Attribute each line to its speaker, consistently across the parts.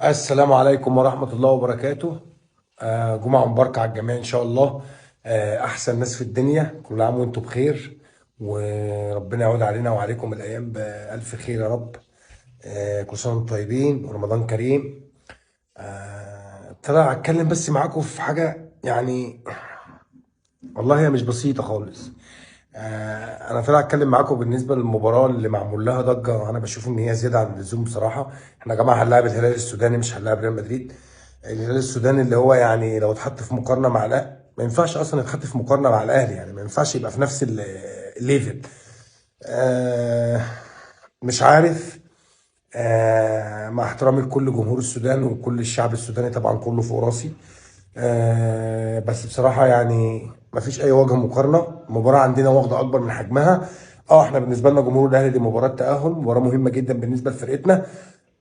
Speaker 1: السلام عليكم ورحمة الله وبركاته. جمعة مباركة على الجميع إن شاء الله. أحسن ناس في الدنيا، كل عام وأنتم بخير، وربنا يعود علينا وعليكم الأيام بألف خير يا رب. كل سنة وأنتم طيبين ورمضان كريم. طلع أتكلم بس معاكم في حاجة يعني، والله هي مش بسيطة خالص. انا طالع اتكلم معاكم بالنسبه للمباراه اللي معمول لها ضجه. انا بشوف ان هي زياده عن اللزوم بصراحه. احنا يا جماعه هنلاعب الهلال السوداني، مش هنلاعب ريال مدريد. الهلال السوداني اللي هو يعني لو اتحط في مقارنه مع الاهلي ما ينفعش اصلا يتحط في مقارنه مع الاهلي، يعني ما ينفعش يبقى في نفس الليفل. آه، مش عارف. مع احترامي لكل جمهور السودان وكل الشعب السوداني، طبعا كله فوق راسي. بس بصراحة يعني مفيش أي وجه مقارنة. المباراة عندنا واخدة أكبر من حجمها. احنا بالنسبة لنا جمهور الأهلي دي مباراة تأهل، مباراة مهمة جدا بالنسبة لفرقتنا.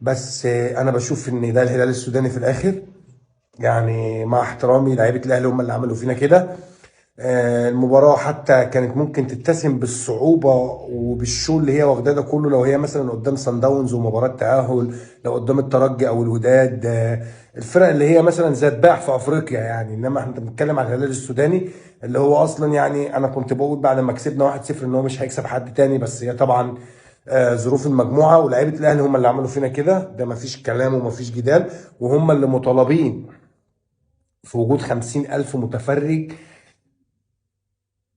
Speaker 1: بس أنا بشوف إن ده الهلال السوداني في الآخر. يعني مع احترامي، لعيبة الأهلي هم اللي عملوا فينا كده. المباراة حتى كانت ممكن تتسم بالصعوبة وبالشو اللي هي واخداه ده كله لو هي مثلا قدام سان داونز ومباراة تأهل، لو قدام الترجي أو الوداد، الفرق اللي هي مثلا زي اتباع في أفريقيا يعني. إنما احنا بنتكلم على الهلال السوداني اللي هو أصلا، يعني أنا كنت بقول بعد ما كسبنا 1-0 إن هو مش هيكسب حد تاني، بس هي طبعا ظروف المجموعة ولاعيبة الأهلي هم اللي عملوا فينا كده، ده مفيش كلام ومفيش جدال. وهم اللي مطالبين في وجود 50,000 متفرج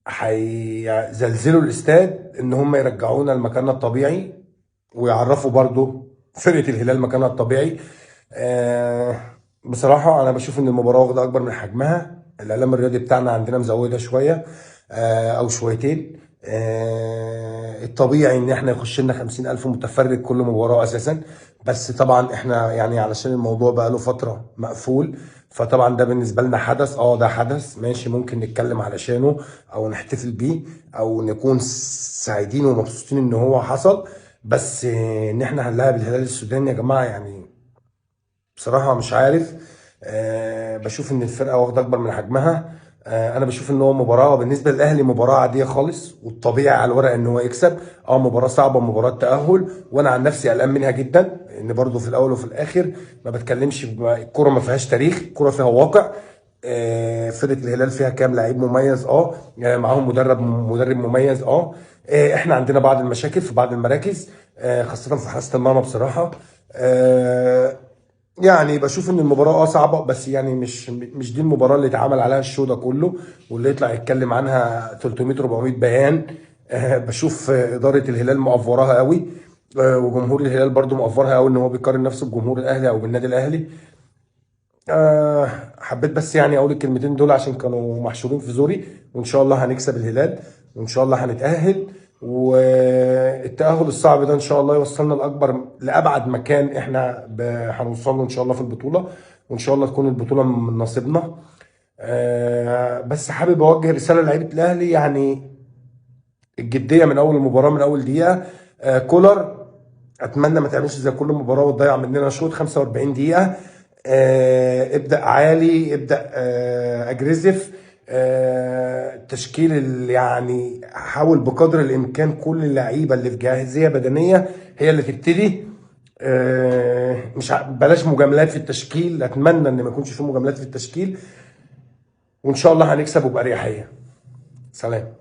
Speaker 1: هيزلزلوا الاستاد ان هم يرجعونا لمكاننا الطبيعي، ويعرفوا برضو فرقة الهلال مكانها الطبيعي. بصراحة أنا بشوف إن المباراة واخدة أكبر من حجمها. الإعلام الرياضي بتاعنا عندنا مزودة شوية، أو شويتين. الطبيعي إن إحنا يخش لنا 50,000 متفرج كل مباراة أساسا. بس طبعا إحنا يعني علشان الموضوع بقى له فترة مقفول، فطبعا ده بالنسبة لنا حدث. ده حدث ماشي، ممكن نتكلم علشانه أو نحتفل بيه أو نكون سعيدين ومبسوطين إن هو حصل. بس ان احنا هنلاعب الهلال السوداني يا جماعه يعني، بصراحه مش عارف. بشوف ان الفرقه واخده اكبر من حجمها. انا بشوف ان هو مباراه بالنسبه للاهلي مباراه عاديه خالص، والطبيعي على الورق ان هو يكسب. مباراه صعبه، مباراه تاهل، وانا عن نفسي قلقان منها جدا. ان برضو في الاول وفي الاخر ما بتكلمش الكوره ما فيهاش تاريخ، الكوره فيها واقع. فرقه الهلال فيها كام لعيب مميز، معاهم مدرب مميز. احنا عندنا بعض المشاكل في بعض المراكز، خاصه في حراسه المرمى بصراحه. آه، يعني بشوف ان المباراه صعبه، بس يعني مش دي المباراه اللي اتعمل عليها الشو ده كله واللي يطلع يتكلم عنها 300 400 بيان. بشوف اداره الهلال مقفوراها قوي. وجمهور الهلال برضو مقفرها قوي ان هو بيقارن نفسه بجمهور الاهلي او بالنادي الاهلي. حبيت بس يعني اقول الكلمتين دول عشان كانوا محشورين في زوري. وان شاء الله هنكسب الهلال، وان شاء الله هنتأهل. والتأهل الصعب ده ان شاء الله يوصلنا لأبعد مكان احنا هنوصل له ان شاء الله في البطولة. وان شاء الله تكون البطولة من نصيبنا. بس حابب اوجه رسالة لعيبة الاهلي يعني، الجدية من اول المباراة من اول دقيقة. كولر، اتمنى ما تعملش زي كل مباراه وتضيع مننا شوط 45 دقيقه. ابدا عالي، ابدا اجريسيف. التشكيل اللي يعني حاول بقدر الامكان كل اللعيبه اللي في جاهزيه بدنيه هي اللي تبتدي. مش بلاش مجاملات في التشكيل، اتمنى ان ما يكونش في مجاملات في التشكيل. وان شاء الله هنكسب وباريحيه. سلام.